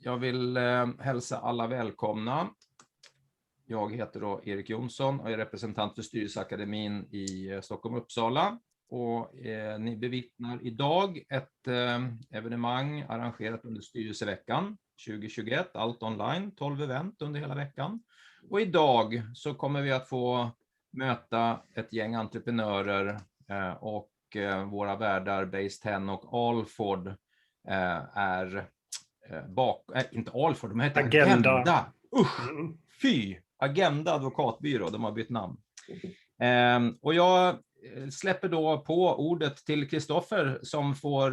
Jag vill hälsa alla välkomna. Jag heter då Erik Jonsson och är representant för Styrelseveckan i Stockholm och Uppsala. Och ni bevittnar idag ett evenemang arrangerat under Styrelseveckan 2021, allt online, 12 event under hela veckan. Och idag så kommer vi att få möta ett gäng entreprenörer och våra värdar Base 10 och Ahlstrand är inte Ahlstrand, de heter Agenda. Fy! Agenda advokatbyrå, de har bytt namn. Och jag släpper då på ordet till Kristofer som får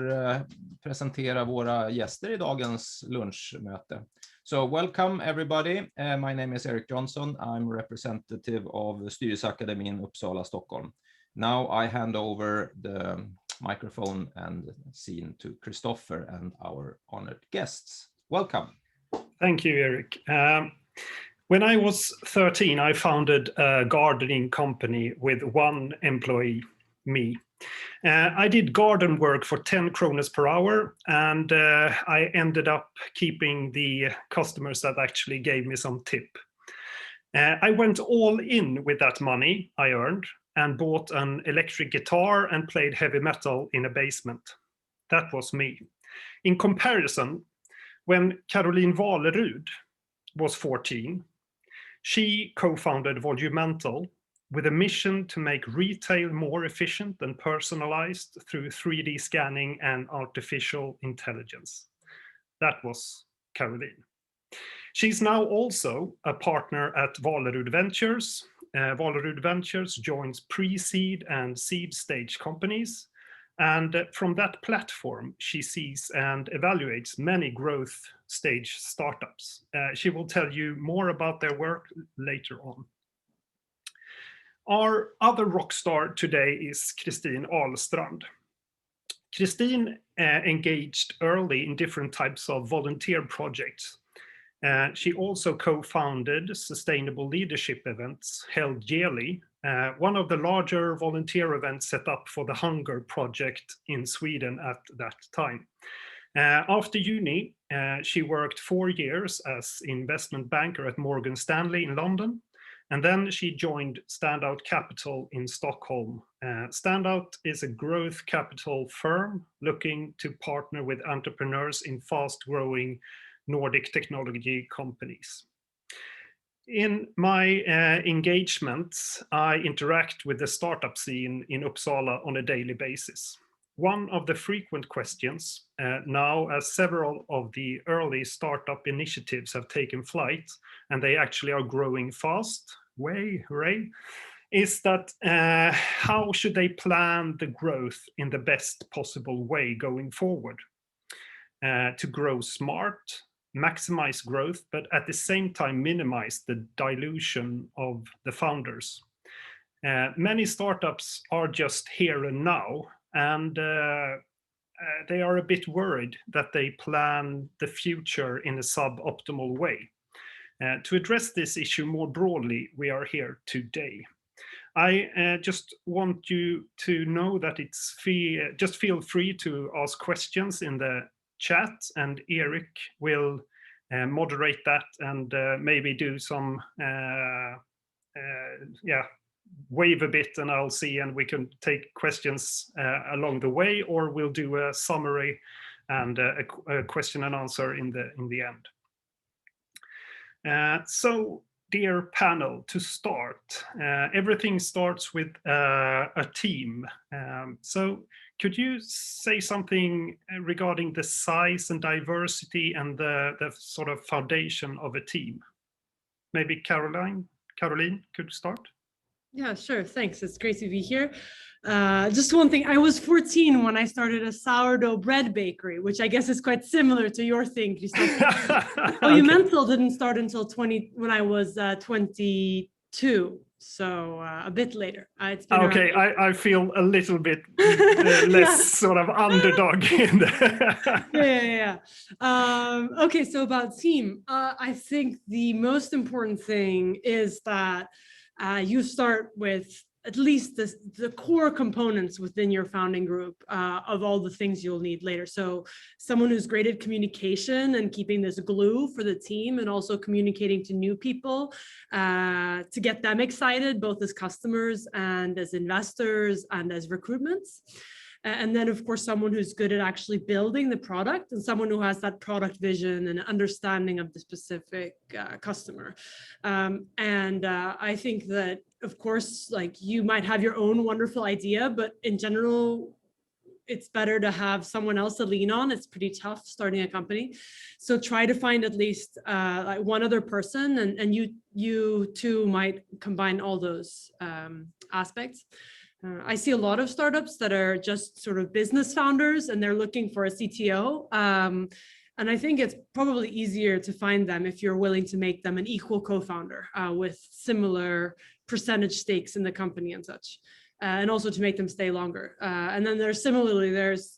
presentera våra gäster i dagens lunchmöte. So welcome everybody. My name is Eric Johnson. I'm representative of Styrelseveckan Uppsala, Stockholm. Now I hand over the microphone and scene to Kristofer and our honored guests. Welcome. Thank you, Eric. When I was 13, I founded a gardening company with one employee, me. I did garden work for 10 kronor per hour, and I ended up keeping the customers that actually gave me some tip. I went all in with that money I earned and bought an electric guitar and played heavy metal in a basement. That was me. In comparison, when Walerud was 14, she co-founded Volumental with a mission to make retail more efficient and personalized through 3D scanning and artificial intelligence. That was Caroline. She's now also a partner at Walerud Ventures. Walerud Ventures joins pre-seed and seed stage companies. And from that platform, she sees and evaluates many growth stage startups. She will tell you more about their work later on. Our other rock star today is Christine Ahlstrand. Christine engaged early in different types of volunteer projects. She also co-founded sustainable leadership events held yearly, one of the larger volunteer events set up for the Hunger Project in Sweden at that time. After uni, she worked 4 years as investment banker at Morgan Stanley in London, and then she joined Standout Capital in Stockholm. Standout is a growth capital firm looking to partner with entrepreneurs in fast-growing Nordic technology companies. In my engagements, I interact with the startup scene in Uppsala on a daily basis. One of the frequent questions, now as several of the early startup initiatives have taken flight, and they actually are growing fast, hooray, is that how should they plan the growth in the best possible way going forward? To grow smart, maximize growth, but at the same time minimize the dilution of the founders. Many startups are just here and now, and they are a bit worried that they plan the future in a suboptimal way. To address this issue more broadly, we are here today. I just want you to know that just feel free to ask questions in the chat, and Eric will moderate that and maybe do some wave a bit, and I'll see, and we can take questions along the way, or we'll do a summary and a question and answer in the end. So, dear panel, to start, everything starts with a team. So could you say something regarding the size and diversity and the sort of foundation of a team? Maybe Caroline could start. Yeah, sure. Thanks. It's great to be here. Just one thing. I was 14 when I started a sourdough bread bakery, which I guess is quite similar to your thing, Kristofer. Volumental didn't start until when I was 22. So a bit later. It's been okay, I feel a little bit less sort of underdog in there. Yeah. Okay, so about team, I think the most important thing is that you start with at least the core components within your founding group of all the things you'll need later. So someone who's great at communication and keeping this glue for the team, and also communicating to new people to get them excited, both as customers and as investors and as recruitments. And then, of course, someone who's good at actually building the product, and someone who has that product vision and understanding of the specific customer. I think that, of course, like, you might have your own wonderful idea, but in general, it's better to have someone else to lean on. It's pretty tough starting a company. So try to find at least like one other person, and you two might combine all those aspects. I see a lot of startups that are just sort of business founders, and they're looking for a CTO. And I think it's probably easier to find them if you're willing to make them an equal co-founder with similar percentage stakes in the company and such. And also to make them stay longer. And then there's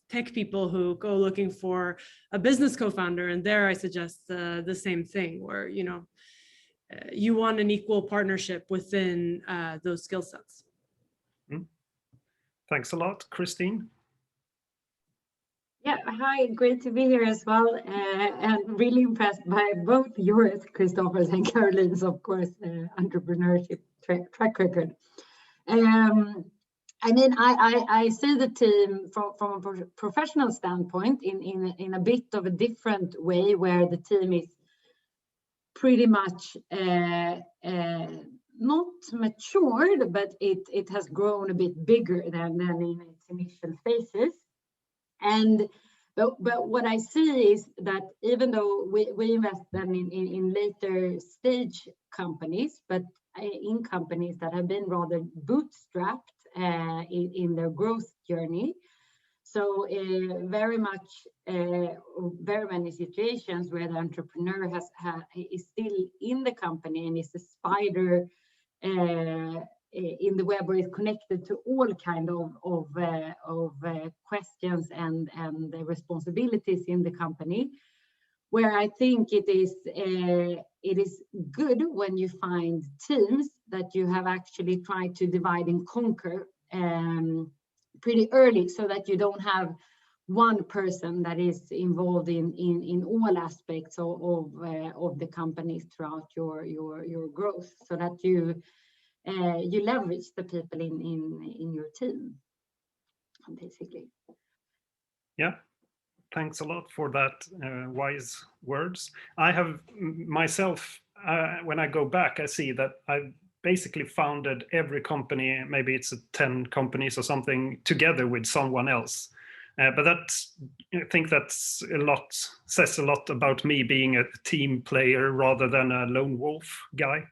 tech people who go looking for a business co-founder, and there I suggest the same thing, where you want an equal partnership within those skill sets. Thanks a lot, Christine. Yeah, hi, great to be here as well, and really impressed by both yours, Kristofer's, and Caroline's, of course, entrepreneurship track record. I mean, I see the team from a professional standpoint in a bit of a different way, where the team is pretty much not matured, but it has grown a bit bigger than in its initial phases. But what I see is that even though we invest then in later stage companies, but in companies that have been rather bootstrapped in their growth journey. So very many situations where the entrepreneur is still in the company and is a spider in the web, or is connected to all kind of questions and the responsibilities in the company. Where I think it is good when you find teams that you have actually tried to divide and conquer pretty early, so that you don't have one person that is involved in all aspects of the companies throughout your growth, so that you leverage the people in your team, basically. Yeah. Thanks a lot for that wise words. I have myself, when I go back, I see that I've basically founded every company, maybe it's 10 companies or something, together with someone else. But I think that's says a lot about me being a team player rather than a lone wolf guy.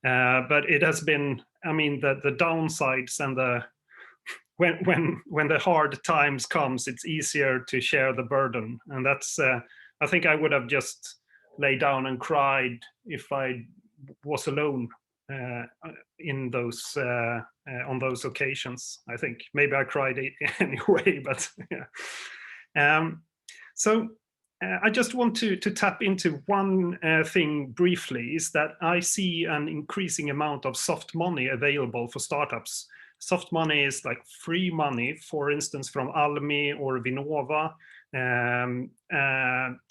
But it has been, I mean, the downsides and when the hard times comes, it's easier to share the burden. And that's, I think I would have just laid down and cried if I was alone in those on those occasions. I think maybe I cried anyway, but yeah. So I just want to tap into one thing briefly, is that I see an increasing amount of soft money available for startups. Soft money is like free money, for instance, from Almi or Vinnova,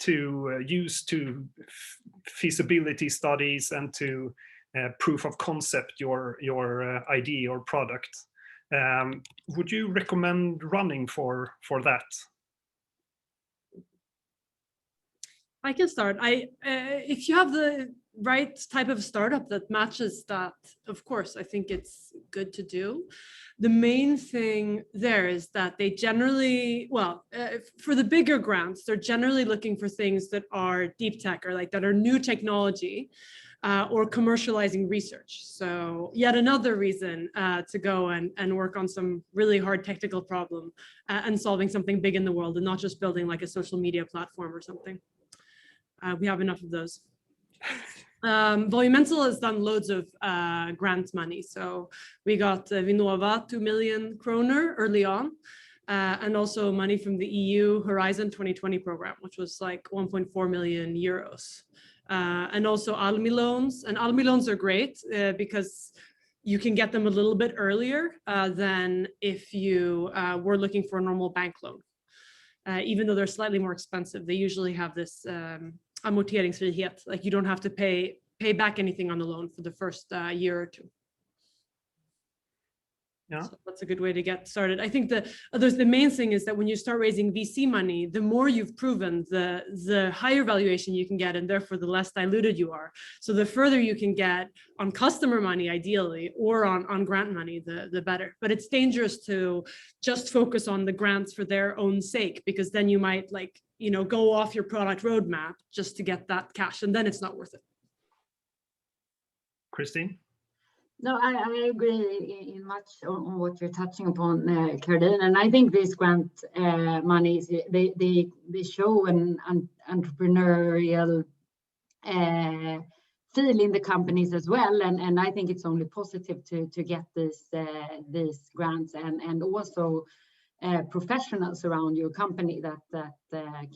to use to feasibility studies and to proof of concept your idea or product. Would you recommend running for that? I can start. If you have the right type of startup that matches that, of course, I think it's good to do. The main thing there is that they generally, for the bigger grants, they're generally looking for things that are deep tech, or like that are new technology, or commercializing research. So yet another reason to go and work on some really hard technical problem and solving something big in the world, and not just building like a social media platform or something. We have enough of those. Volumental has done loads of grant money. So we got Vinnova 2 million kroner early on, and also money from the EU Horizon 2020 program, which was like 1.4 million euros. And also Almi loans. And Almi loans are great because you can get them a little bit earlier than if you were looking for a normal bank loan. Even though they're slightly more expensive, they usually have this amorteringsfrihet, like you don't have to pay back anything on the loan for the first year or two. Yeah, so that's a good way to get started. I think the main thing is that when you start raising VC money, the more you've proven, the higher valuation you can get, and therefore the less diluted you are. So the further you can get on customer money, ideally, or on grant money, the better. But it's dangerous to just focus on the grants for their own sake, because then you might go off your product roadmap just to get that cash, and then it's not worth it. Christine? No, I agree in much on what you're touching upon, Caroline. And I think these grant monies, they show an entrepreneurial feel in the companies as well. And I think it's only positive to get these grants and also professionals around your company that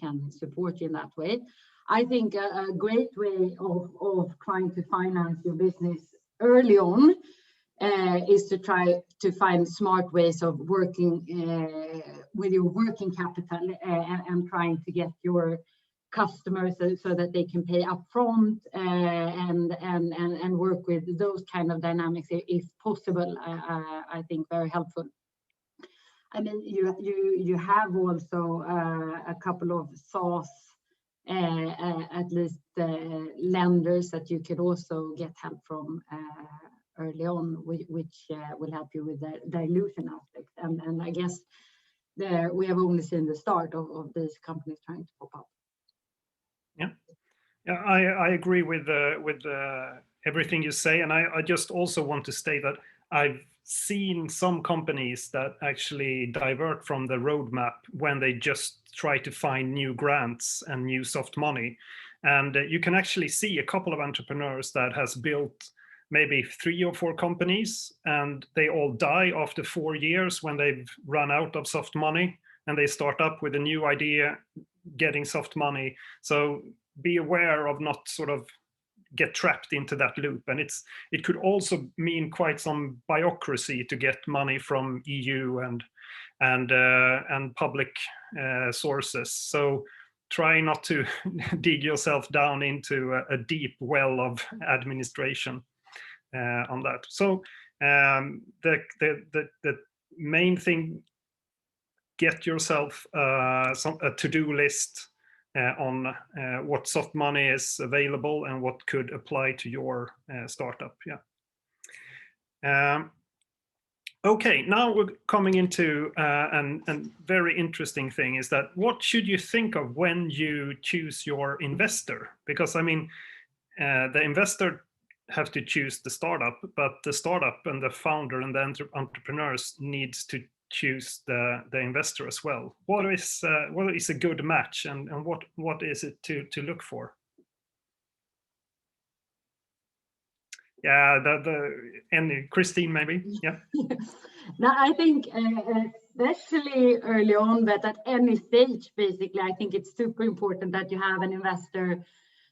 can support you in that way. I think a great way of trying to finance your business early on is to try to find smart ways of working with your working capital and trying to get your customers so that they can pay upfront and work with those kind of dynamics if possible. I think very helpful. I mean, you have also a couple of SaaS at least lenders that you could also get help from early on, which will help you with the dilution aspect. And I guess we have only seen the start of these companies trying to pop up. Yeah, I agree with everything you say, and I just also want to state that I've seen some companies that actually divert from the roadmap when they just try to find new grants and new soft money. And you can actually see a couple of entrepreneurs that has built maybe 3 or 4 companies, and they all die after 4 years when they've run out of soft money, and they start up with a new idea, getting soft money. So be aware of not sort of get trapped into that loop. And it could also mean quite some bureaucracy to get money from EU and public sources. So try not to dig yourself down into a deep well of administration on that. So the main thing, get yourself a to-do list on what soft money is available and what could apply to your startup. Yeah. Okay, now we're coming into a very interesting thing, is that what should you think of when you choose your investor? Because I mean, the investor have to choose the startup, but the startup and the founder and the entrepreneurs needs to choose the investor as well. What is a good match, and what is it to look for? Yeah, and Christine maybe. Yeah. Now I think especially early on, but at any stage, basically, I think it's super important that you have an investor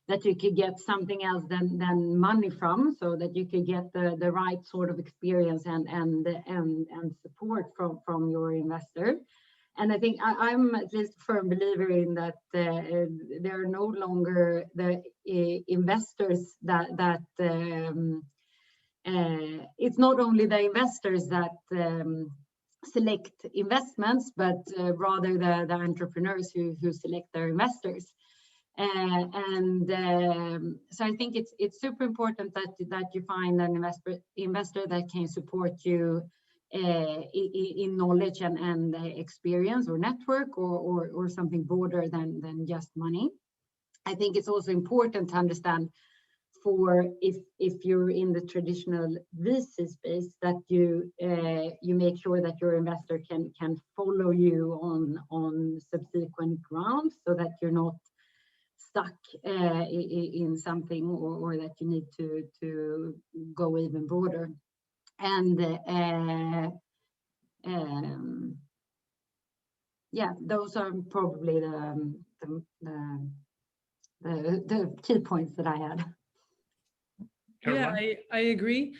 that you could get something else than money from, so that you could get the right sort of experience and support from your investor. And I think I'm at least a firm believer in that there are no longer the investors that it's not only the investors that select investments, but rather the entrepreneurs who select their investors. So I think it's super important that you find an investor that can support you in knowledge and experience or network or something broader than just money. I think it's also important to understand, for if you're in the traditional VC space, that you make sure that your investor can follow you on subsequent rounds, so that you're not stuck in something or that you need to go even broader. And yeah, those are probably the key points that I had. Yeah, I agree.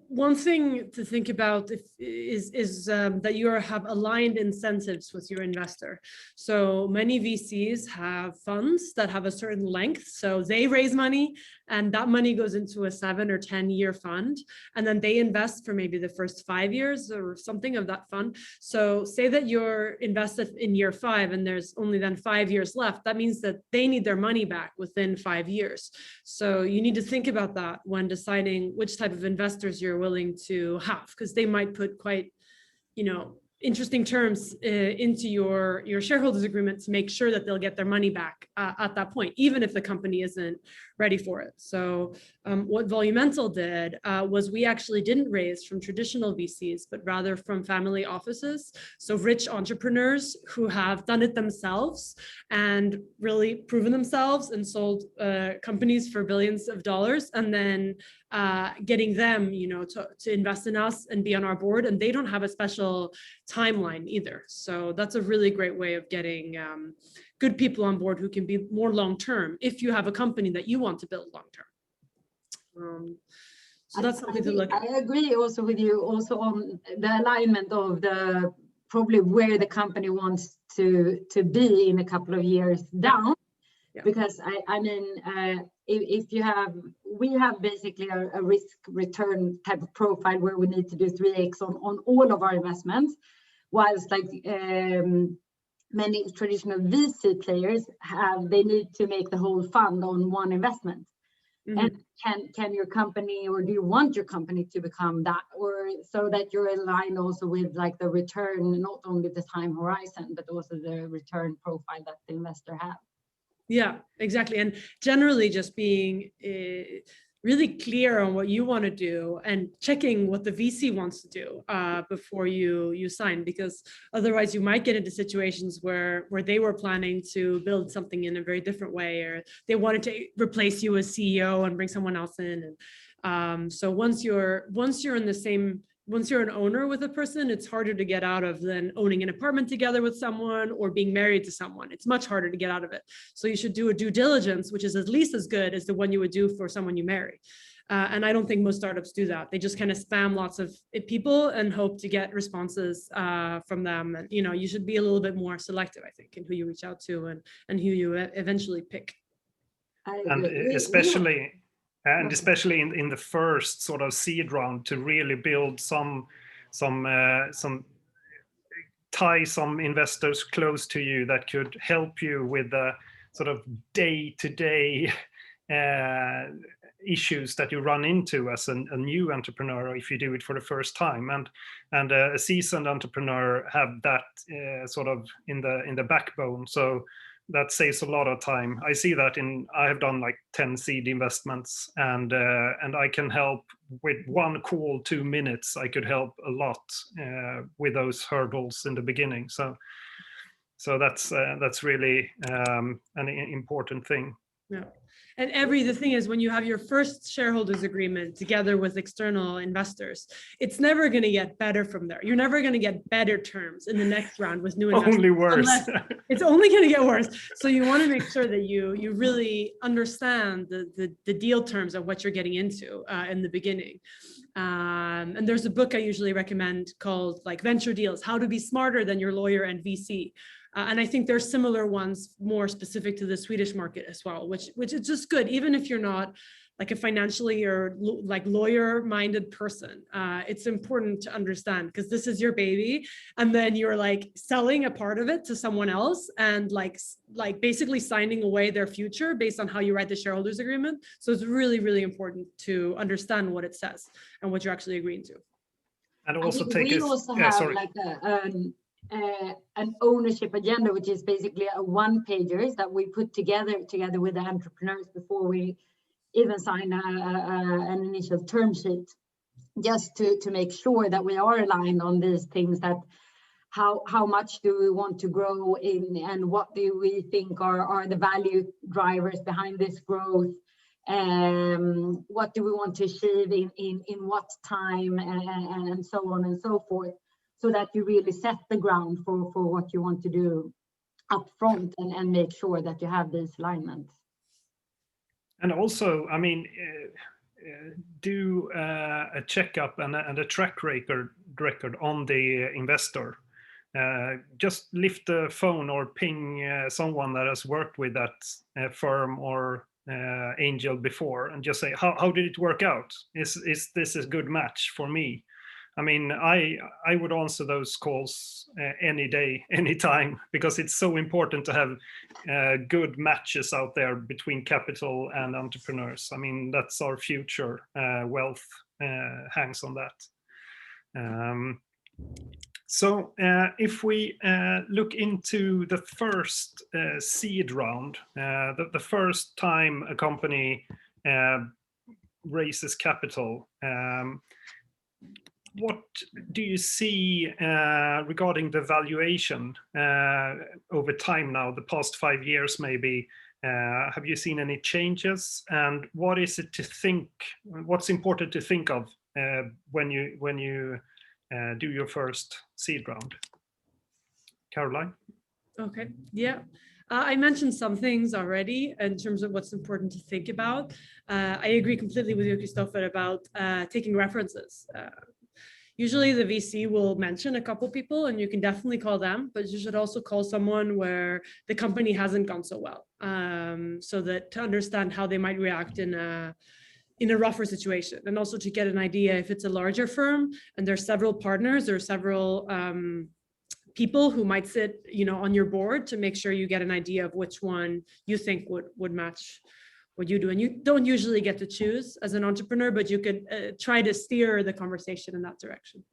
One thing to think about is that you have aligned incentives with your investor. So many VCs have funds that have a certain length. So they raise money and that money goes into a 7 or 10 year fund. And then they invest for maybe the first 5 years or something of that fund. So say that you're invested in year 5 and there's only then 5 years left. That means that they need their money back within 5 years. So you need to think about that when deciding which type of investors you're willing to have, because they might put quite, interesting terms into your shareholders agreement to make sure that they'll get their money back at that point, even if the company isn't ready for it. So what Volumental did was we actually didn't raise from traditional VCs, but rather from family offices. So rich entrepreneurs who have done it themselves and really proven themselves and sold companies for billions of dollars, and then getting them, to invest in us and be on our board. And they don't have a special timeline either. So that's a really great way of getting good people on board who can be more long-term if you have a company that you want to build long-term. So that's something to look at. I agree also with you also on the alignment of the probably where the company wants to be in a couple of years down. Yeah. Because if you have, we have basically a risk return type of profile where we need to do 3x on all of our investments, whilst like many traditional VC players they need to make the whole fund on one investment. Mm-hmm. And can your company, or do you want your company to become that, or so that you're aligned also with like the return, not only the time horizon, but also the return profile that the investor has. Yeah, exactly. And generally just being really clear on what you want to do and checking what the VC wants to do before you sign, because otherwise you might get into situations where they were planning to build something in a very different way, or they wanted to replace you as CEO and bring someone else in. And so once you're in the same, once you're an owner with a person, it's harder to get out of than owning an apartment together with someone or being married to someone. It's much harder to get out of it. So you should do a due diligence, which is at least as good as the one you would do for someone you marry. And I don't think most startups do that. They just kind of spam lots of people and hope to get responses from them. And, you should be a little bit more selective, I think, in who you reach out to and who you eventually pick. And especially... And especially in the first sort of seed round, to really build some tie some investors close to you that could help you with the sort of day-to-day issues that you run into as a new entrepreneur if you do it for the first time. And a seasoned entrepreneur have that sort of in the backbone. So that saves a lot of time. I see that I have done like 10 seed investments, and I can help with one call, 2 minutes. I could help a lot with those hurdles in the beginning. So that's really an important thing. Yeah. And the thing is, when you have your first shareholders agreement together with external investors, it's never going to get better from there. You're never going to get better terms in the next round with new investors. Only worse. It's only going to get worse. So you want to make sure that you really understand the deal terms of what you're getting into in the beginning. And there's a book I usually recommend called like Venture Deals, How to Be Smarter Than Your Lawyer and VC. And I think there's similar ones more specific to the Swedish market as well, which is just good, even if you're not like a financially or like lawyer-minded person. It's important to understand, because this is your baby, and then you're like selling a part of it to someone else and like basically signing away their future based on how you write the shareholders agreement. So it's really, really important to understand what it says and what you're actually agreeing to. And also we also have like an ownership agenda, which is basically a one-pager that we put together with the entrepreneurs before we even sign an initial term sheet, just to make sure that we are aligned on these things, that how much do we want to grow in, and what do we think are the value drivers behind this growth, what do we want to achieve in what time, and so on and so forth, so that you really set the ground for what you want to do up front, and make sure that you have these alignments. And also, I mean, do a checkup and a track record on the investor. Just lift the phone or ping someone that has worked with that firm or angel before, and just say, how did it work out? Is this a good match for me? I mean, I would answer those calls any day, anytime, because it's so important to have good matches out there between capital and entrepreneurs. I mean, that's our future. Wealth hangs on that. So if we look into the first seed round, the first time a company raises capital, what do you see regarding the valuation over time now, the past 5 years maybe? Have you seen any changes? And what is it to think, what's important to think of when you do your first seed round? Caroline? Okay, yeah. I mentioned some things already in terms of what's important to think about. I agree completely with you, Kristofer, about taking references. Usually the VC will mention a couple people and you can definitely call them, but you should also call someone where the company hasn't gone so well, so that to understand how they might react in a rougher situation, and also to get an idea if it's a larger firm and there's several partners or several people who might sit, on your board, to make sure you get an idea of which one you think would match what you do. And you don't usually get to choose as an entrepreneur, but you could try to steer the conversation in that direction.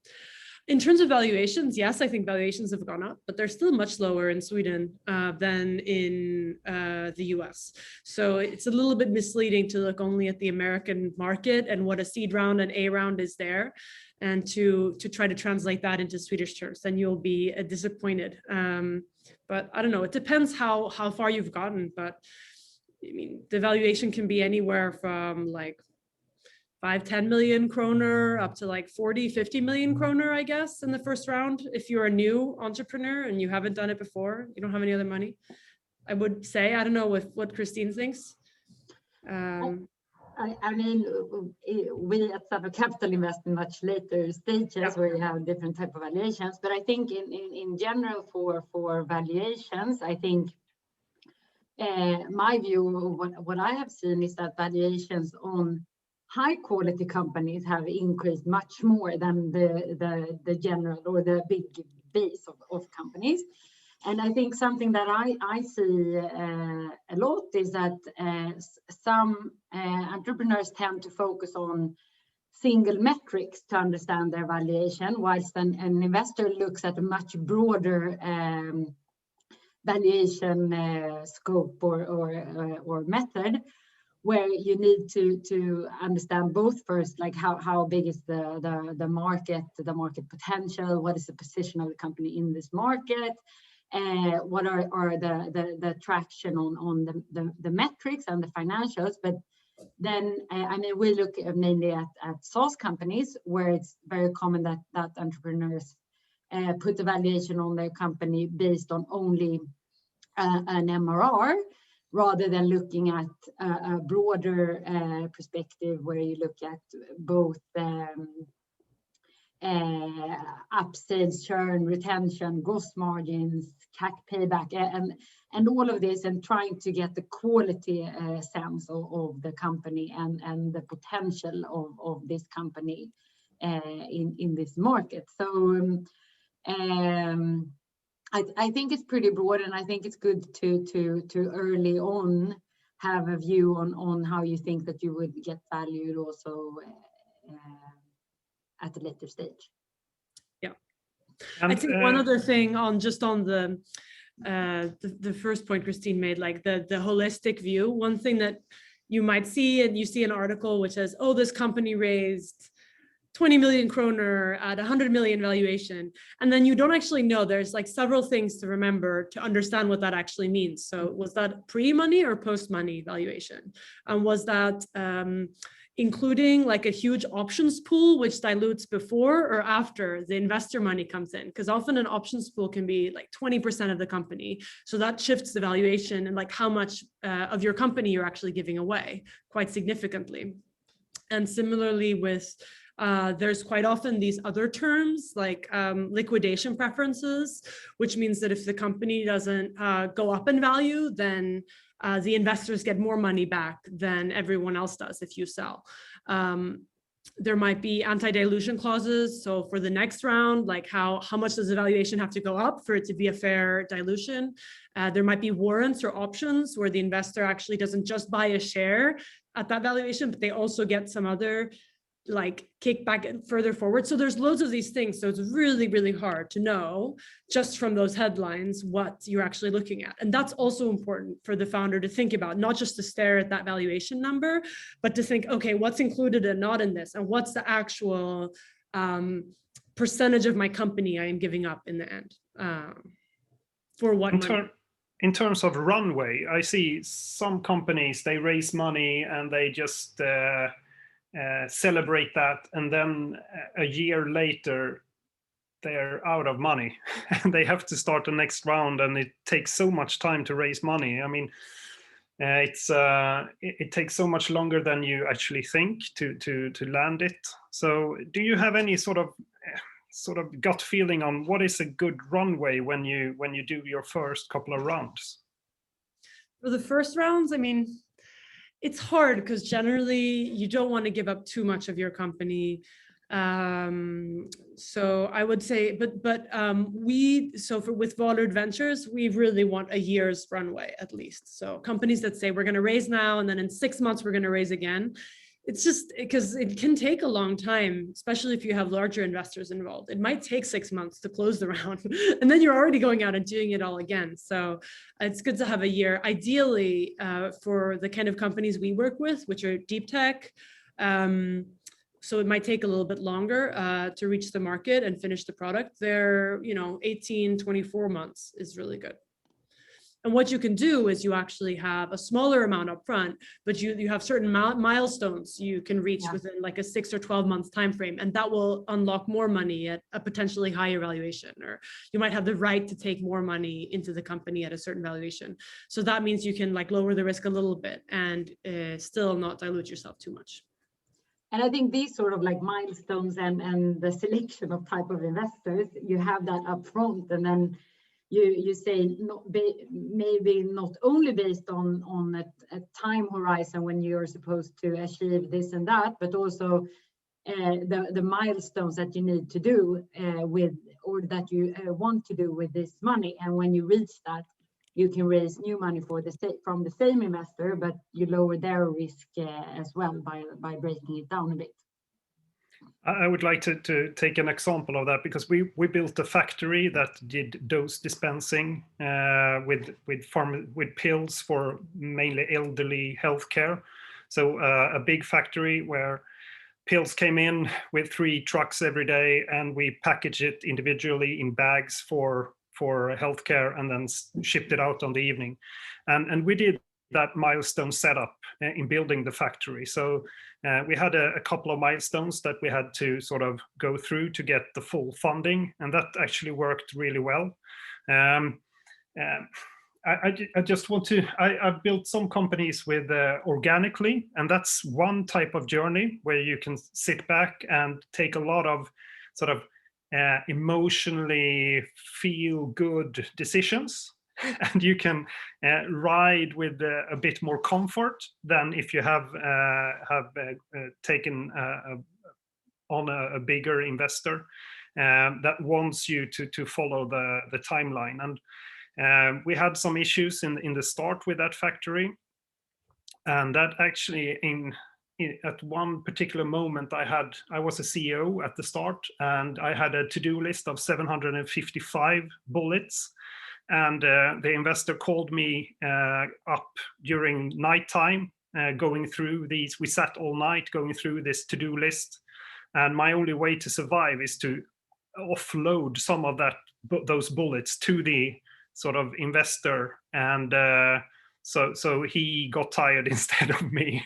In terms of valuations, yes, I think valuations have gone up, but they're still much lower in Sweden than in the US. So it's a little bit misleading to look only at the American market and what a seed round and A round is there, and to try to translate that into Swedish terms, then you'll be disappointed. But I don't know, it depends how far you've gotten, but I mean, the valuation can be anywhere from like 5-10 million kroner up to like 40-50 million kroner, I guess, in the first round. If you're a new entrepreneur and you haven't done it before, you don't have any other money, I would say. I don't know what Christine thinks. I mean, we at Standout Capital invest in much later stages where you have different type of valuations. But I think in general for valuations, I think my view of what I have seen is that valuations on high quality companies have increased much more than the general or the big base of companies. And I think something that I see a lot is that some entrepreneurs tend to focus on single metrics to understand their valuation, whilst an investor looks at a much broader valuation scope or method, where you need to understand both first, like how big is the market potential, what is the position of the company in this market, what are the traction on the metrics and the financials. But then I mean, we look mainly at SaaS companies, where it's very common that entrepreneurs put the valuation on their company based on only an MRR, rather than looking at a broader perspective, where you look at both upsales, churn, retention, gross margins, CAC payback, and all of this, and trying to get the quality sense of the company and the potential of this company in this market. So I think it's pretty broad, and I think it's good to early on have a view on how you think that you would get valued also at a later stage. Yeah, I think one other thing on the first point Christine made, like the holistic view. One thing that you might see, and you see an article which says, oh, this company raised 20 million kroner at 100 million valuation. And then you don't actually know. There's like several things to remember to understand what that actually means. So was that pre-money or post-money valuation? And was that including like a huge options pool, which dilutes before or after the investor money comes in? Because often an options pool can be like 20% of the company. So that shifts the valuation and like how much of your company you're actually giving away quite significantly. And similarly with, there's quite often these other terms like liquidation preferences, which means that if the company doesn't go up in value, then the investors get more money back than everyone else does if you sell. There might be anti-dilution clauses. So for the next round, like how much does the valuation have to go up for it to be a fair dilution? There might be warrants or options where the investor actually doesn't just buy a share at that valuation, but they also get some other like kickback further forward. So there's loads of these things. So it's really, really hard to know just from those headlines what you're actually looking at. And that's also important for the founder to think about, not just to stare at that valuation number, but to think, okay, what's included and not in this? And what's the actual percentage of my company I am giving up in the end? For what money? In terms of runway, I see some companies, they raise money and they just celebrate that, and then a year later they're out of money and they have to start the next round, and it takes so much time to raise money. I mean, it takes so much longer than you actually think to land it. So do you have any sort of gut feeling on what is a good runway when you do your first couple of rounds? For the first rounds, I mean, it's hard because generally you don't want to give up too much of your company. So I would say, with Walerud Ventures, we really want a year's runway at least. So companies that say we're going to raise now and then in 6 months we're going to raise again. It's just because it can take a long time, especially if you have larger investors involved. It might take 6 months to close the round, and then you're already going out and doing it all again. So it's good to have a year. Ideally, for the kind of companies we work with, which are deep tech, so it might take a little bit longer to reach the market and finish the product. They're, 18, 24 months is really good. And what you can do is you actually have a smaller amount up front, but you have certain milestones you can reach within like a 6 or 12 months time frame, and that will unlock more money at a potentially higher valuation, or you might have the right to take more money into the company at a certain valuation. So that means you can like lower the risk a little bit and still not dilute yourself too much. And I think these sort of like milestones and the selection of type of investors, you have that up front, and then you say maybe not only based on a time horizon when you're supposed to achieve this and that, but also the milestones that you need to do with, or that you want to do with this money. And when you reach that, you can raise new money from the same investor, but you lower their risk as well by breaking it down a bit. I would like to take an example of that, because we built a factory that did dose dispensing with pills for mainly elderly healthcare. So a big factory where pills came in with 3 trucks every day, and we packaged it individually in bags for healthcare and then shipped it out on the evening. And we did that milestone setup in building the factory. So we had a couple of milestones that we had to sort of go through to get the full funding, and that actually worked really well. I just want to, I've built some companies with organically, and that's one type of journey where you can sit back and take a lot of sort of emotionally feel good decisions. And you can ride with a bit more comfort than if you have taken on a bigger investor that wants you to follow the timeline. And we had some issues in the start with that factory, and that actually at one particular moment I was a CEO at the start, and I had a to-do list of 755 bullets. And the investor called me up during nighttime, going through these. We sat all night going through this to-do list. And my only way to survive is to offload some of those bullets to the sort of investor. And so he got tired instead of me.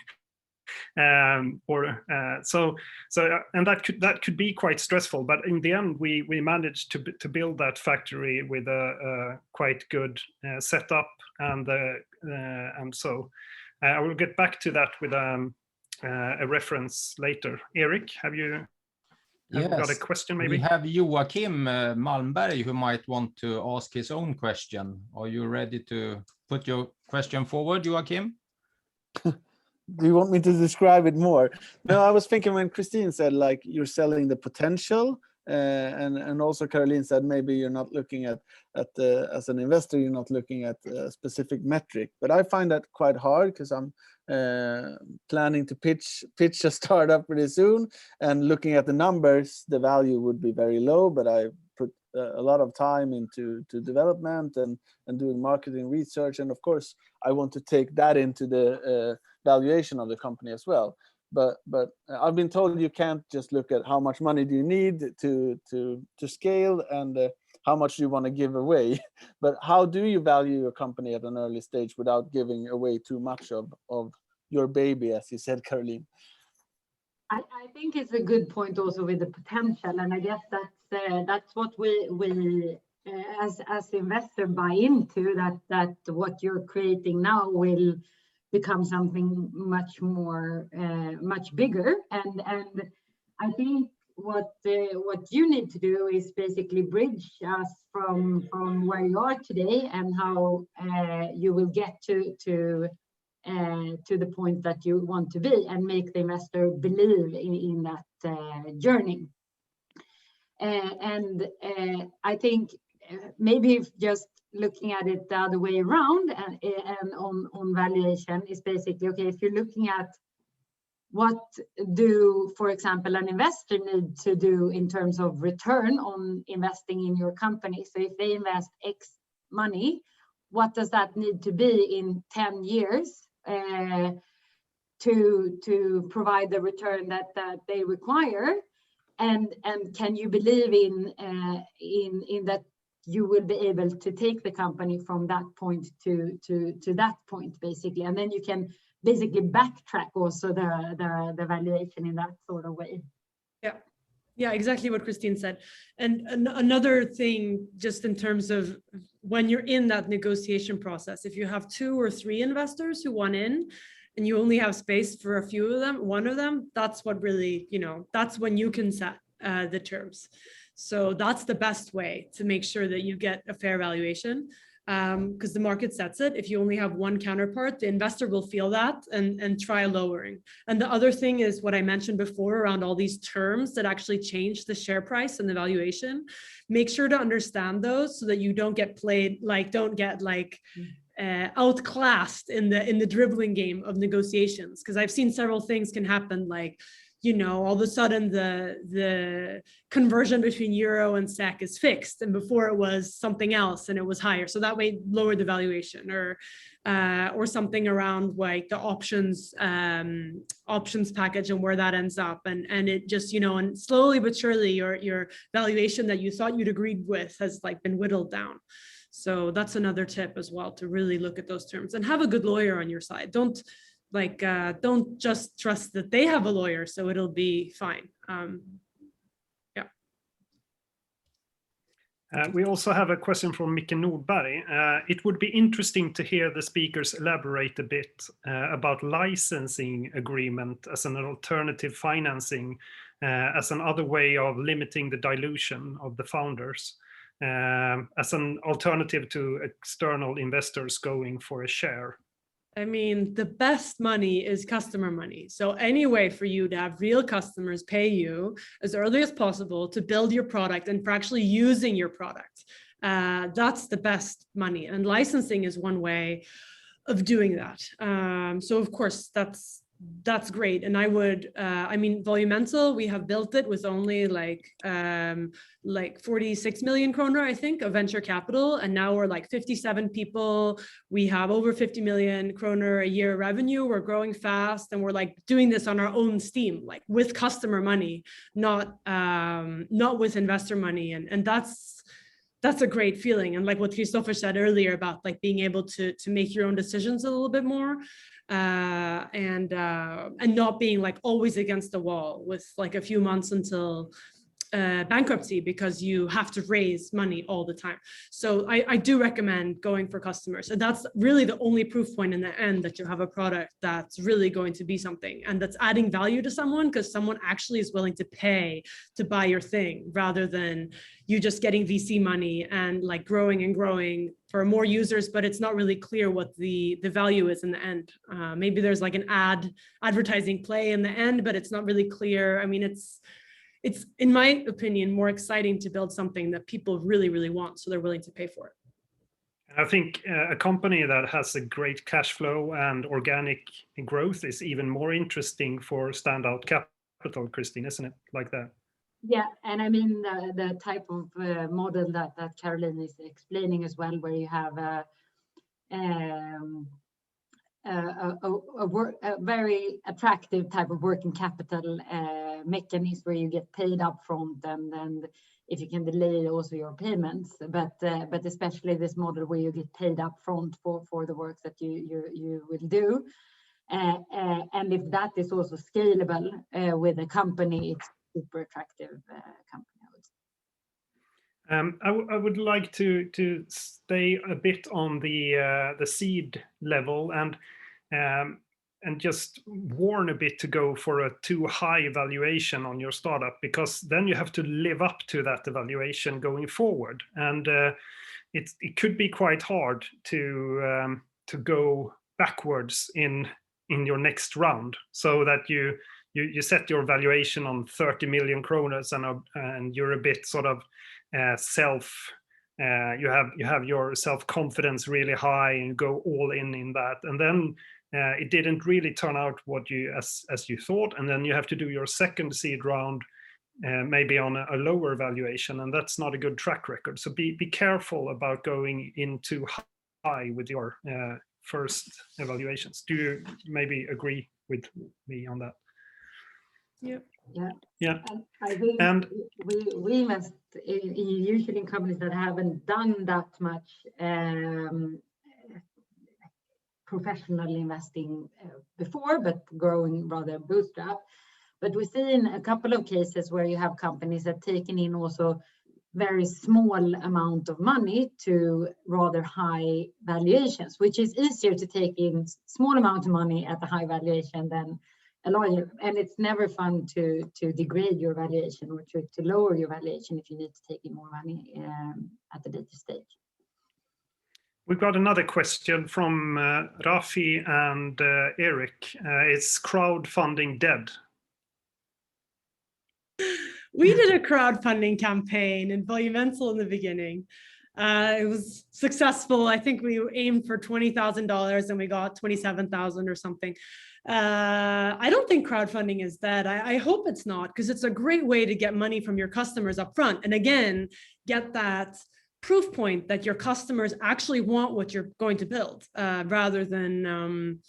And that could be quite stressful, but in the end we managed to build that factory with a quite good setup, and so I will get back to that a reference later. Eric, have you got a question maybe? We have Joachim Malmberg who might want to ask his own question. Are you ready to put your question forward, Joachim? Do you want me to describe it more? No, I was thinking when Christine said like you're selling the potential, and also Caroline said maybe you're not looking at as an investor, you're not looking at a specific metric. But I find that quite hard because I'm planning to pitch a startup pretty soon, and looking at the numbers, the value would be very low. But I put a lot of time into development and doing marketing research, and of course I want to take that into the valuation of the company as well. But I've been told you can't just look at how much money do you need to scale and how much do you want to give away. But how do you value your company at an early stage without giving away too much of your baby, as you said, Caroline? I think it's a good point also with the potential, and I guess that's what we as investor buy into, that what you're creating now will become something much more much bigger, and I think what you need to do is basically bridge us from where you are today and how you will get to the point that you want to be, and make the investor believe in that journey. And I think maybe just looking at it the other way around and on valuation is basically, okay, if you're looking at what do, for example, an investor need to do in terms of return on investing in your company. So if they invest X money, what does that need to be in 10 years to provide the return that they require? And can you believe in that you will be able to take the company from that point to that point, basically, and then you can basically backtrack also the valuation in that sort of way. Yeah, exactly what Christine said. And another thing, just in terms of when you're in that negotiation process, if you have 2 or 3 investors who want in, and you only have space for a few of them, one of them, that's what really, that's when you can set the terms. So that's the best way to make sure that you get a fair valuation, because the market sets it. If you only have one counterpart, the investor will feel that and try lowering. And the other thing is what I mentioned before around all these terms that actually change the share price and the valuation. Make sure to understand those so that you don't get outclassed in the dribbling game of negotiations. Because I've seen several things can happen, like, all of a sudden the conversion between euro and SEK is fixed, and before it was something else and it was higher. So that way lower the valuation, or something around like the options package and where that ends up. And it just, and slowly but surely your valuation that you thought you'd agreed with has like been whittled down. So that's another tip as well, to really look at those terms and have a good lawyer on your side. Don't just trust that they have a lawyer, so it'll be fine. We also have a question from Micke Nordberg. It would be interesting to hear the speakers elaborate a bit about licensing agreement as an alternative financing, as another way of limiting the dilution of the founders, as an alternative to external investors going for a share. I mean, the best money is customer money. So any way for you to have real customers pay you as early as possible to build your product and for actually using your product, that's the best money. And licensing is one way of doing that. So of course, that's great. And I would, Volumental, we have built it with only like 46 million kroner, I think, of venture capital. And now we're like 57 people. We have over 50 million kroner a year revenue. We're growing fast, and we're like doing this on our own steam, like with customer money, not with investor money. And that's a great feeling. And like what Kristofer said earlier about like being able to make your own decisions a little bit more. And not being like always against the wall with like a few months until bankruptcy because you have to raise money all the time. So I do recommend going for customers. And that's really the only proof point in the end that you have a product that's really going to be something and that's adding value to someone, because someone actually is willing to pay to buy your thing rather than you just getting VC money and like growing and growing for more users, but it's not really clear what the value is in the end. Maybe there's like an advertising play in the end, but it's not really clear. I mean, it's in my opinion more exciting to build something that people really, really want, so they're willing to pay for it. I think a company that has a great cash flow and organic growth is even more interesting for Standout Capital, Christine, isn't it? Like that. Yeah, and I mean the type of model that Caroline is explaining as well, where you have a very attractive type of working capital mechanism where you get paid up front, and then if you can delay also your payments, but especially this model where you get paid up front for the work that you will do, and if that is also scalable with a company, it's super attractive company, I would say. I would like to stay a bit on the seed level and just warn a bit to go for a too high valuation on your startup, because then you have to live up to that evaluation going forward, and it could be quite hard to go backwards in your next round, so that you set your valuation on 30 million kronor and you're a bit sort of you have your self-confidence really high and go all in that, and then it didn't really turn out what you as you thought, and then you have to do your second seed round maybe on a lower valuation, and that's not a good track record. So be careful about going in too high with your first evaluations. Do you maybe agree with me on that? Yeah. And I think we invest usually in companies that haven't done that much professional investing before, but growing rather bootstrap. But we've seen a couple of cases where you have companies that taken in also very small amount of money to rather high valuations, which is easier to take in small amount of money at a high valuation than a larger. And it's never fun to degrade your valuation or to lower your valuation if you need to take in more money at a later stage. We've got another question from Rafi and Eric. Is crowdfunding dead? We did a crowdfunding campaign in Volumental in the beginning. It was successful. I think we aimed for $20,000 and we got 27,000 or something. I don't think crowdfunding is dead. I hope it's not, because it's a great way to get money from your customers up front. And again, get that proof point that your customers actually want what you're going to build, rather than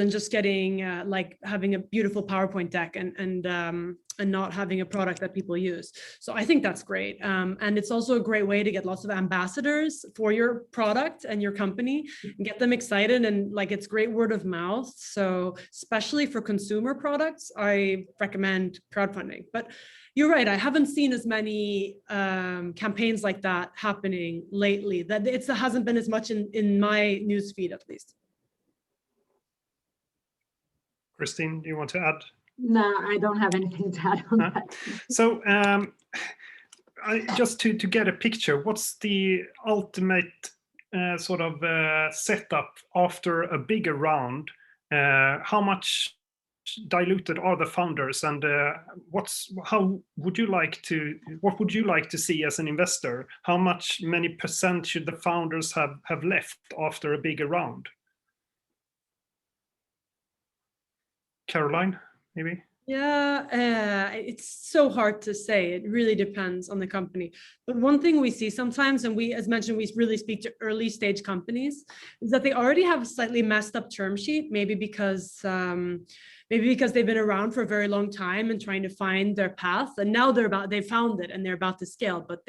just getting like having a beautiful PowerPoint deck and not having a product that people use. So I think that's great. And it's also a great way to get lots of ambassadors for your product and your company and get them excited, and like it's great word of mouth. So especially for consumer products, I recommend crowdfunding. But you're right, I haven't seen as many campaigns like that happening lately. That it hasn't been as much in my newsfeed, at least. Christine, do you want to add? No, I don't have anything to add on that. So just to get a picture, what's the ultimate sort of setup after a bigger round? How much diluted are the founders, and what would you like to see as an investor? How many percent should the founders have left after a bigger round? Caroline, maybe? Yeah, it's so hard to say. It really depends on the company. But one thing we see sometimes, and we, as mentioned, we really speak to early stage companies, is that they already have a slightly messed up term sheet, maybe because they've been around for a very long time and trying to find their path. And now they've found it and they're about to scale, but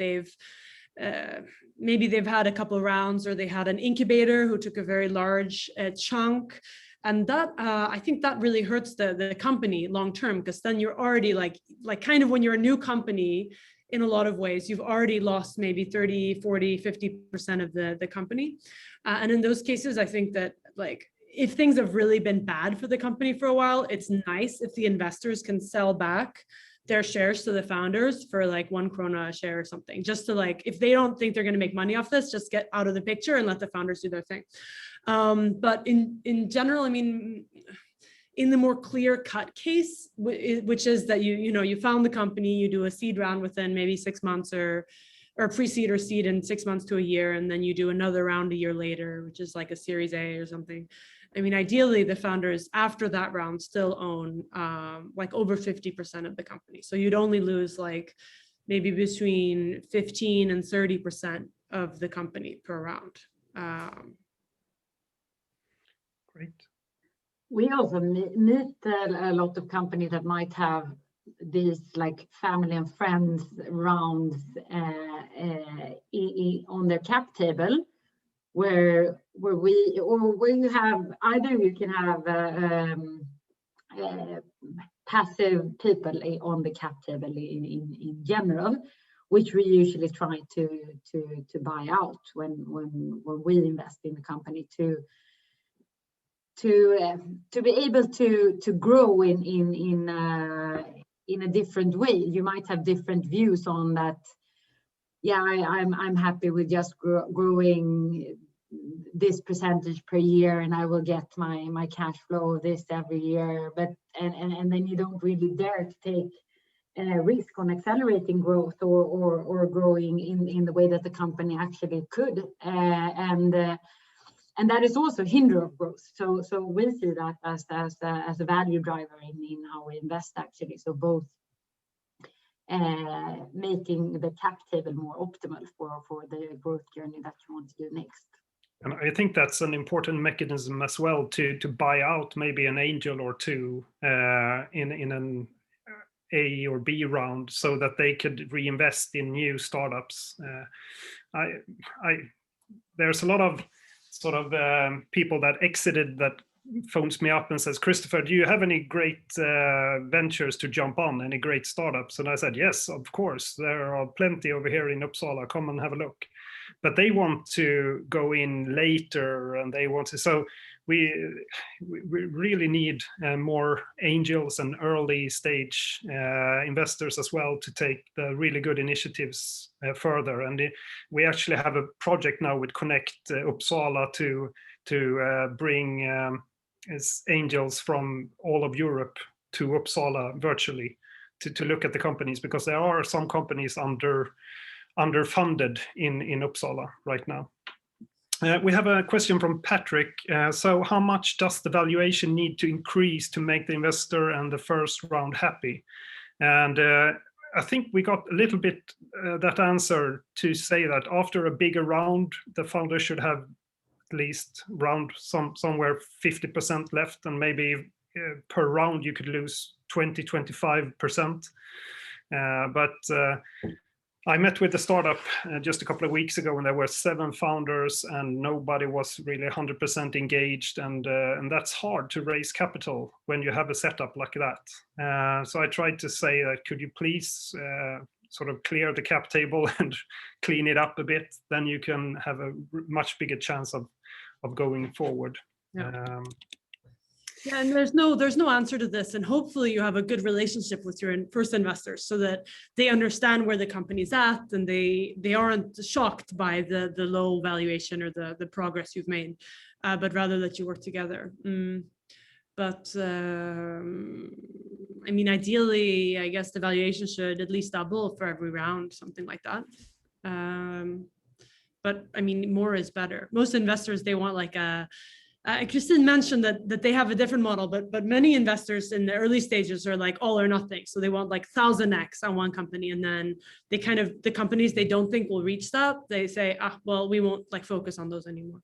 maybe they've had a couple of rounds, or they had an incubator who took a very large chunk. And that I think that really hurts the company long term, because then you're already like kind of when you're a new company, in a lot of ways, you've already lost maybe 30, 40, 50% of the company. And in those cases, I think that like if things have really been bad for the company for a while, it's nice if the investors can sell back their shares to the founders for like 1 krona a share or something, just to like, if they don't think they're going to make money off this, just get out of the picture and let the founders do their thing. But in general, I mean, in the more clear-cut case, which is that you found the company, you do a seed round within maybe 6 months, or pre-seed or seed in 6 months to a year, and then you do another round a year later, which is like a Series A or something. I mean, ideally, the founders after that round still own like over 50% of the company. So you'd only lose like maybe between 15 and 30% of the company per round. Great. We also meet a lot of companies that might have these like family and friends rounds on their cap table, where you have either you can have passive people on the cap table in general, which we usually try to buy out when we invest in the company to be able to grow in a different way. You might have different views on that. Yeah, I'm happy with just growing this percentage per year, and I will get my cash flow of this every year. But and then you don't really dare to take risk on accelerating growth or growing in the way that the company actually could. And that is also hinder of growth. So we see that as a value driver in how we invest actually. So both making the cap table more optimal for the growth journey that you want to do next. And I think that's an important mechanism as well to buy out maybe an angel or two in an A or B round, so that they could reinvest in new startups. There's a lot of sort of people that exited that phones me up and says, Kristofer, do you have any great ventures to jump on, any great startups? And I said, yes, of course, there are plenty over here in Uppsala, come and have a look. But they want to go in later, and they want to, so we really need more angels and early stage investors as well to take the really good initiatives further. And we actually have a project now with Connect Uppsala to bring angels from all of Europe to Uppsala virtually to look at the companies, because there are some companies underfunded in Uppsala right now. We have a question from Patrick. So how much does the valuation need to increase to make the investor and the first round happy? And I think we got a little bit that answer to say that after a bigger round, the founder should have at least somewhere 50% left, and maybe per round you could lose 20-25%. But I met with the startup just a couple of weeks ago, and there were 7 founders and nobody was really 100% engaged. And that's hard to raise capital when you have a setup like that. So I tried to say that, could you please sort of clear the cap table and clean it up a bit? Then you can have a much bigger chance of going forward. Yeah. Yeah, and there's no answer to this, and hopefully you have a good relationship with your first investors so that they understand where the company's at, and they aren't shocked by the low valuation or the progress you've made, but rather that you work together. But I mean, ideally, I guess the valuation should at least double for every round, something like that. But I mean, more is better. Most investors, they want like a Kristin mentioned that they have a different model, but many investors in the early stages are like all or nothing. So they want like 1000x on one company, and then they the companies they don't think will reach that, they say, well, we won't like focus on those anymore.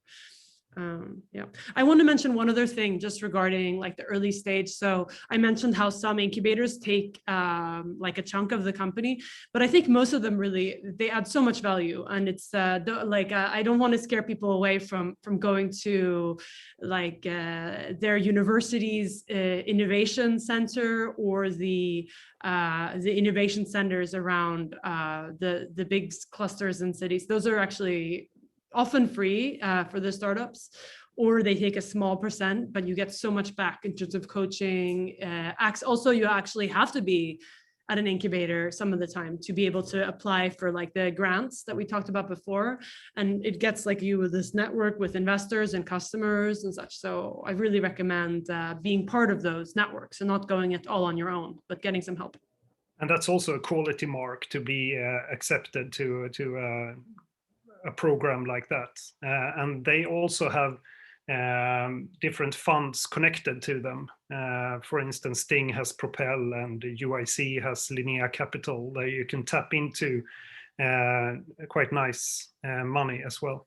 Yeah, I want to mention one other thing just regarding like the early stage. So I mentioned how some incubators take like a chunk of the company, but I think most of them really, they add so much value. And it's I don't want to scare people away from going to like their university's innovation center or the innovation centers around the big clusters in cities. Those are actually often free for the startups, or they take a small percent, but you get so much back in terms of coaching. Also, you actually have to be at an incubator some of the time to be able to apply for like the grants that we talked about before. And it gets like you with this network with investors and customers and such. So I really recommend being part of those networks and not going it all on your own, but getting some help. And that's also a quality mark to be accepted to a program like that. And they also have different funds connected to them. For instance, Sting has Propel and UIC has Linnea Capital that you can tap into quite nice money as well.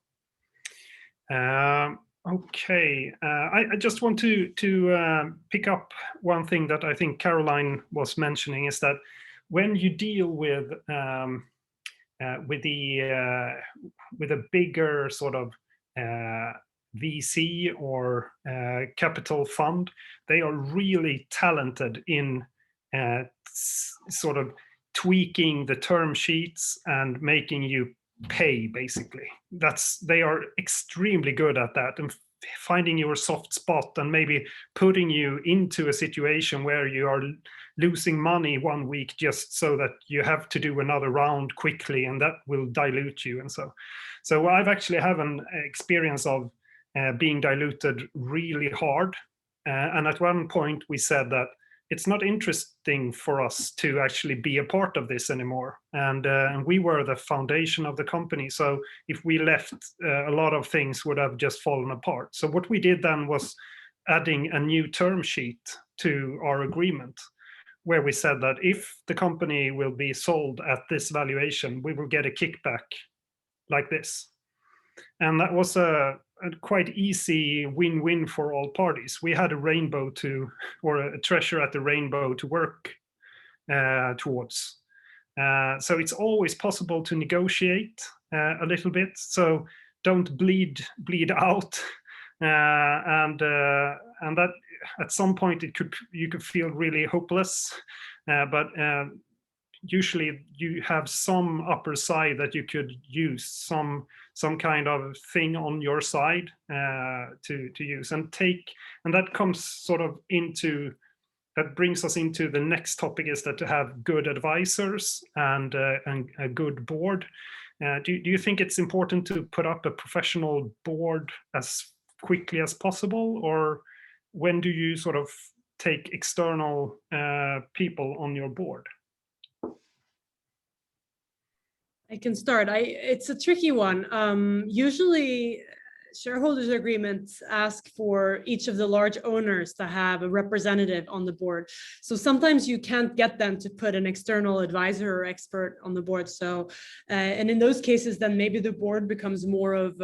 Okay, I just want to pick up one thing that I think Caroline was mentioning, is that when you deal with a bigger sort of VC or capital fund, they are really talented in sort of tweaking the term sheets and making you pay, basically. They are extremely good at that, and finding your soft spot and maybe putting you into a situation where you are losing money 1 week just so that you have to do another round quickly, and that will dilute you. And so I've actually have an experience of being diluted really hard. And at one point we said that it's not interesting for us to actually be a part of this anymore. And we were the foundation of the company. So if we left, a lot of things would have just fallen apart. So what we did then was adding a new term sheet to our agreement, where we said that if the company will be sold at this valuation, we will get a kickback like this. And that was a quite easy win-win for all parties. We had a rainbow or a treasure at the rainbow to work towards. So it's always possible to negotiate a little bit. So don't bleed out, and that at some point you could feel really hopeless, but usually you have some upper side that you could use, some kind of thing on your side to use and that comes sort of that brings us into the next topic, is that to have good advisors and a good board. Do you think it's important to put up a professional board as quickly as possible, or when do you sort of take external people on your board? I can start. It's a tricky one. Usually shareholders agreements ask for each of the large owners to have a representative on the board. So sometimes you can't get them to put an external advisor or expert on the board. So, and in those cases, then maybe the board becomes more of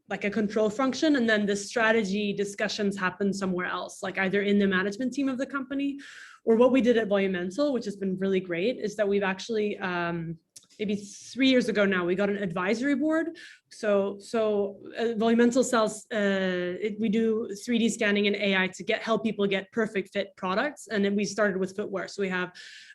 like a control function, and then the strategy discussions happen somewhere else, like either in the management team of the company, or what we did at Volumental, which has been really great, is that we've actually, maybe 3 years ago now, we got an advisory board. So Volumental sells, we do 3D scanning and AI to help people get perfect fit products. And then we started with footwear. So we have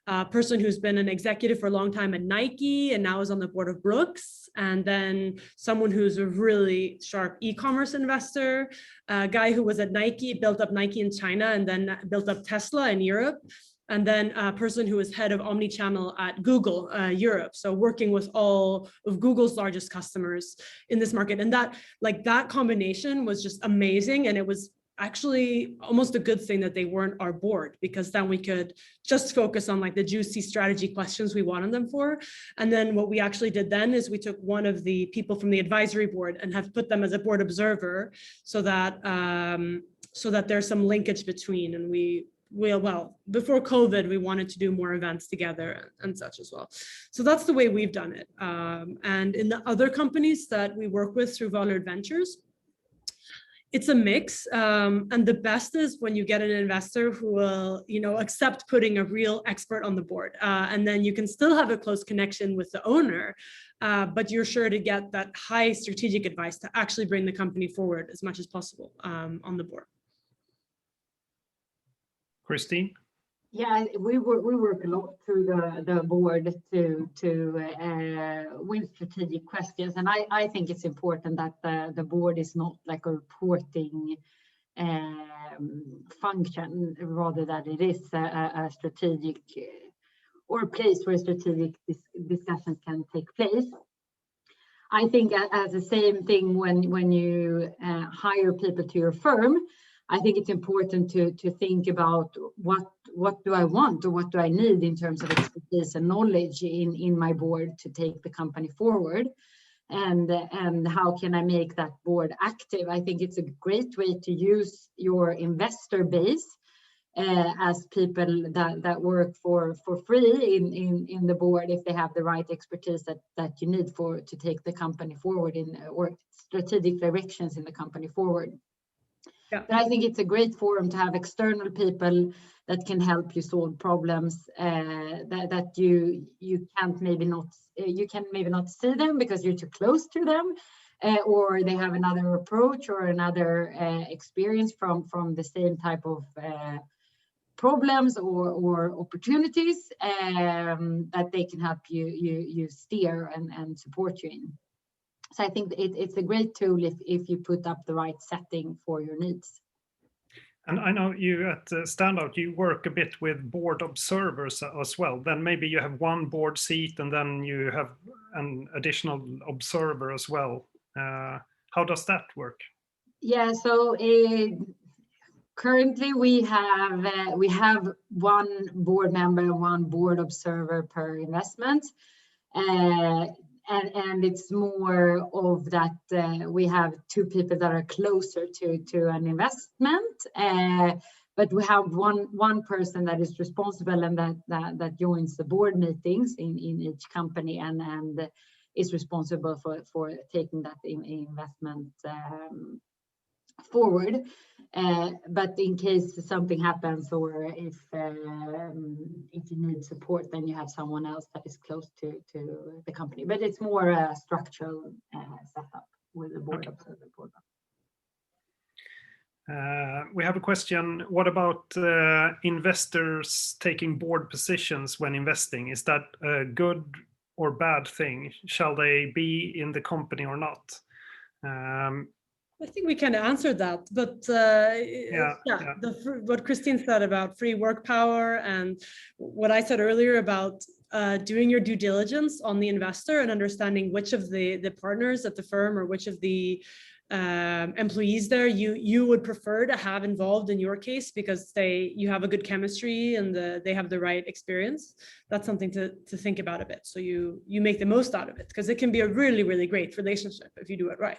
a person who's been an executive for a long time at Nike and now is on the board of Brooks. And then someone who's a really sharp e-commerce investor, a guy who was at Nike, built up Nike in China and then built up Tesla in Europe. And then a person who is head of omnichannel at Google Europe. So working with all of Google's largest customers in this market. And that combination was just amazing. And it was actually almost a good thing that they weren't our board, because then we could just focus on like the juicy strategy questions we wanted them for. And then what we actually did then is we took one of the people from the advisory board and have put them as a board observer, so that there's some linkage between, and well, before COVID, we wanted to do more events together and such as well. So that's the way we've done it. And in the other companies that we work with through Walerud Ventures, it's a mix, and the best is when you get an investor who will, accept putting a real expert on the board, and then you can still have a close connection with the owner, but you're sure to get that high strategic advice to actually bring the company forward as much as possible on the board. Christine? Yeah, we work a lot through the board to with strategic questions, and I think it's important that the board is not like a reporting function, rather that it is a strategic or a place where strategic discussions can take place. I think as the same thing when you hire people to your firm, I think it's important to think about what do I want or what do I need in terms of expertise and knowledge in my board to take the company forward, and how can I make that board active. I think it's a great way to use your investor base as people that work for free in the board, if they have the right expertise that you need to take the company forward or strategic directions in the company forward. Yeah. But I think it's a great forum to have external people that can help you solve problems that you can maybe not see them because you're too close to them, or they have another approach or another experience from the same type of problems or opportunities that they can help you steer and support you in. So I think it's a great tool if you put up the right setting for your needs. And I know you at Standout, you work a bit with board observers as well. Then maybe you have one board seat and then you have an additional observer as well. How does that work? Yeah, so currently we have one board member and one board observer per investment. And it's more of that we have two people that are closer to an investment, but we have one person that is responsible and that joins the board meetings in each company and is responsible for taking that investment forward. But in case something happens or if you need support, then you have someone else that is close to the company. But it's more a structural setup with the board observer program. We have a question. What about investors taking board positions when investing? Is that a good or bad thing? Shall they be in the company or not? I think we kind of answered that, but what Christine said about free work power and what I said earlier about doing your due diligence on the investor and understanding which of the partners at the firm or which of the employees there you would prefer to have involved in your case because you have a good chemistry and they have the right experience. That's something to think about a bit. So you make the most out of it because it can be a really, really great relationship if you do it right.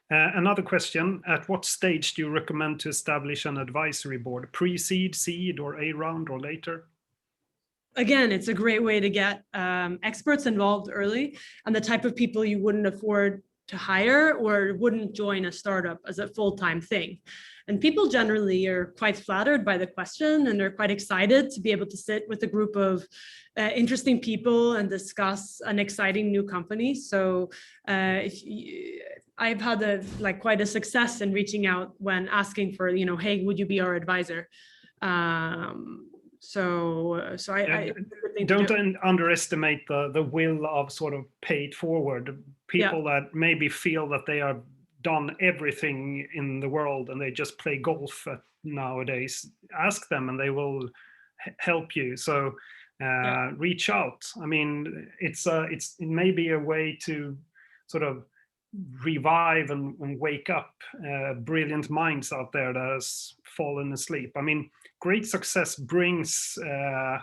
Another question, at what stage do you recommend to establish an advisory board? Pre-seed, seed, or A round, or later? Again, it's a great way to get experts involved early and the type of people you wouldn't afford to hire or wouldn't join a startup as a full-time thing. And people generally are quite flattered by the question and they're quite excited to be able to sit with a group of interesting people and discuss an exciting new company. So I've had quite a success in reaching out when asking for, hey, would you be our advisor? I don't underestimate the will of sort of pay it forward. People that maybe feel that they have done everything in the world and they just play golf nowadays. Ask them and they will help you. So reach out. I mean, it's maybe a way to sort of revive and wake up brilliant minds out there that has fallen asleep. I mean, great success brings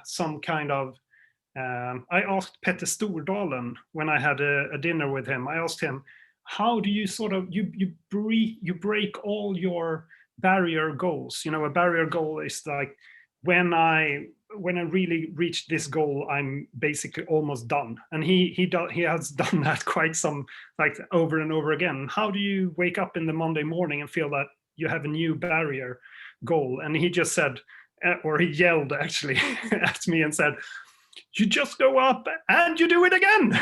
some kind of I asked Petter Stordalen when I had a dinner with him. I asked him, how do you sort of you break all your barrier goals? A barrier goal is like when I really reached this goal, I'm basically almost done. And he has done that quite some, like, over and over again. How do you wake up in the Monday morning and feel that you have a new barrier goal? And he just said, or he yelled actually at me and said, you just go up and you do it again.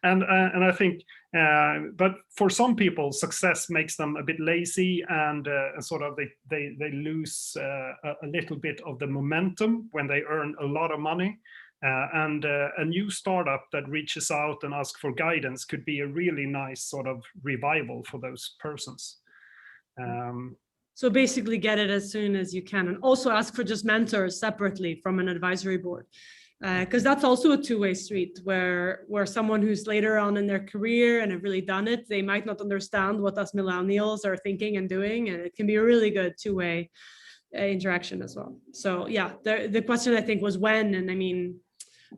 and I think, but for some people, success makes them a bit lazy, and sort of they lose a little bit of the momentum when they earn a lot of money. And a new startup that reaches out and asks for guidance could be a really nice sort of revival for those persons. So basically get it as soon as you can, and also ask for just mentors separately from an advisory board. Because that's also a two-way street where someone who's later on in their career and have really done it, they might not understand what us millennials are thinking and doing, and it can be a really good two-way interaction as well. So yeah, the question I think was when, and I mean,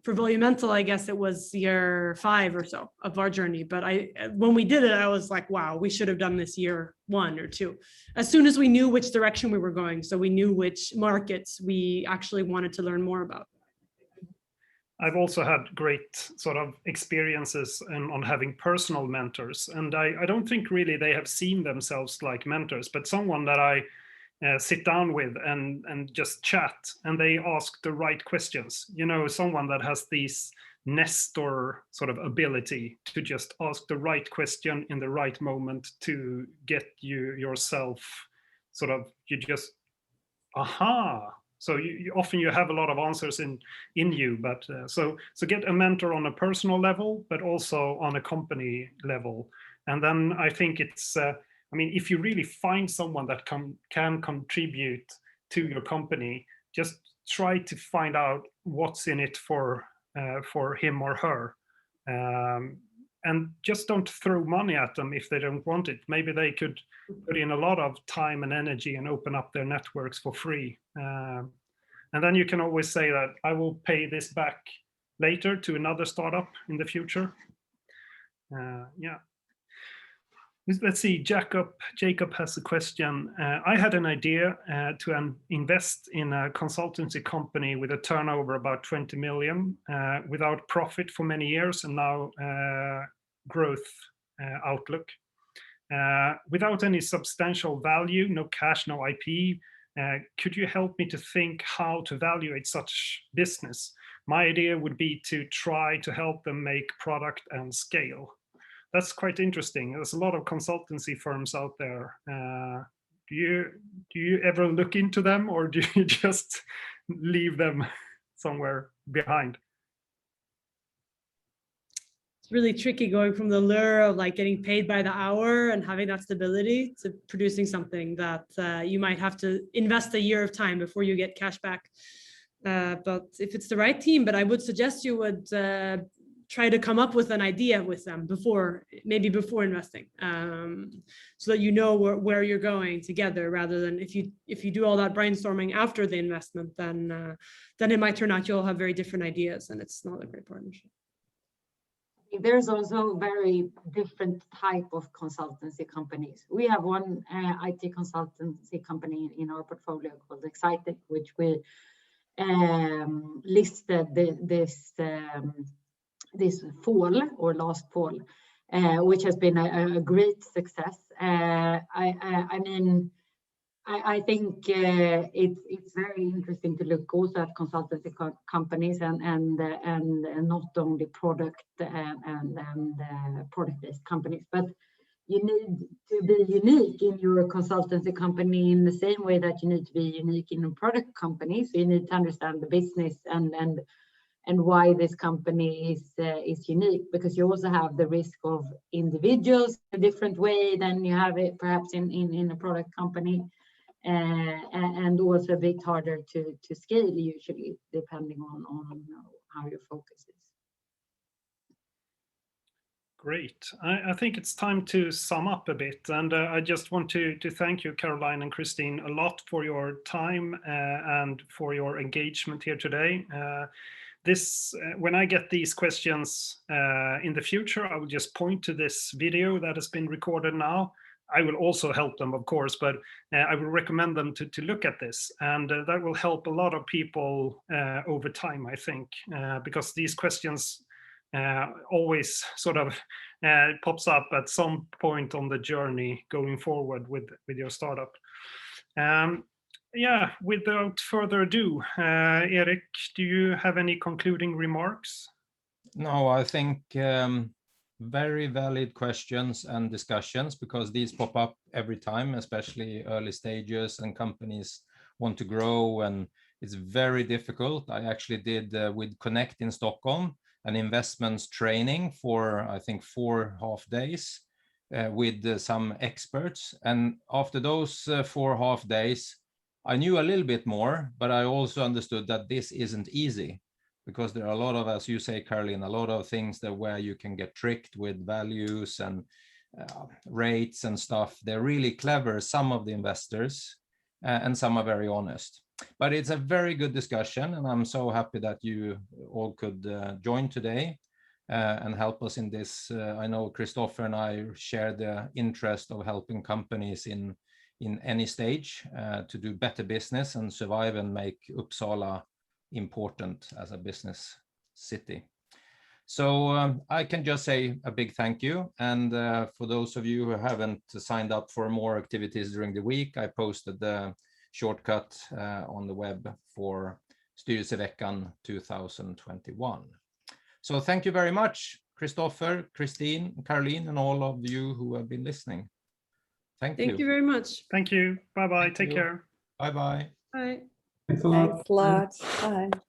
for Volumental, I guess it was year 5 or so of our journey. But when we did it, I was like, wow, we should have done this year 1 or 2, as soon as we knew which direction we were going. So we knew which markets we actually wanted to learn more about. I've also had great sort of experiences on having personal mentors. And I don't think really they have seen themselves like mentors, but someone that I sit down with and just chat, and they ask the right questions. You know, someone that has these Nestor sort of ability to just ask the right question in the right moment to get yourself sort of, you just, aha. So you often you have a lot of answers in you, but so get a mentor on a personal level, but also on a company level. And then I think it's, I mean, if you really find someone that can contribute to your company, just try to find out what's in it for him or her. And just don't throw money at them if they don't want it. Maybe they could put in a lot of time and energy and open up their networks for free. And then you can always say that I will pay this back later to another startup in the future. Yeah. Let's see, Jacob has a question. I had an idea to invest in a consultancy company with a turnover about 20 million without profit for many years, and now growth outlook. Without any substantial value, no cash, no IP, could you help me to think how to evaluate such business? My idea would be to try to help them make product and scale. That's quite interesting. There's a lot of consultancy firms out there. Do you ever look into them, or do you just leave them somewhere behind? It's really tricky going from the lure of like getting paid by the hour and having that stability to producing something that you might have to invest a year of time before you get cash back. But if it's the right team, but I would suggest you would try to come up with an idea with them before investing, so that you know where you're going together, rather than if you do all that brainstorming after the investment, then it might turn out you'll have very different ideas and it's not a great partnership. There's also very different type of consultancy companies. We have one IT consultancy company in our portfolio called Excited, which we listed this fall or last fall, which has been a great success. I mean, I think it's very interesting to look also at consultancy companies and not only product and product-based companies, but you need to be unique in your consultancy company in the same way that you need to be unique in a product company. So you need to understand the business and why this company is unique, because you also have the risk of individuals a different way than you have it perhaps in a product company, and also a bit harder to scale usually, depending on how your focus is. Great. I think it's time to sum up a bit, and I just want to thank you, Caroline and Christine, a lot for your time and for your engagement here today. When I get these questions in the future, I will just point to this video that has been recorded now. I will also help them, of course, but I will recommend them to look at this, and that will help a lot of people over time, I think, because these questions always sort of pops up at some point on the journey going forward with your startup. Yeah, without further ado, Erik, do you have any concluding remarks? No, I think very valid questions and discussions, because these pop up every time, especially early stages and companies want to grow, and it's very difficult. I actually did with Connect in Stockholm an investments training for, I think, 4.5 days with some experts. And after those 4.5 days, I knew a little bit more, but I also understood that this isn't easy, because there are a lot of, as you say, Caroline, a lot of things that where you can get tricked with values and rates and stuff. They're really clever, some of the investors, and some are very honest. But it's a very good discussion, and I'm so happy that you all could join today and help us in this. I know Kristofer and I share the interest of helping companies in any stage to do better business and survive and make Uppsala important as a business city. So I can just say a big thank you. And for those of you who haven't signed up for more activities during the week, I posted the shortcut on the web for Styrelseveckan 2021. So thank you very much, Kristofer, Christine, Caroline, and all of you who have been listening. Thank you. Thank you very much. Thank you. Bye-bye. Take care. Bye-bye. Bye. Thanks a lot. Thanks a lot. Bye.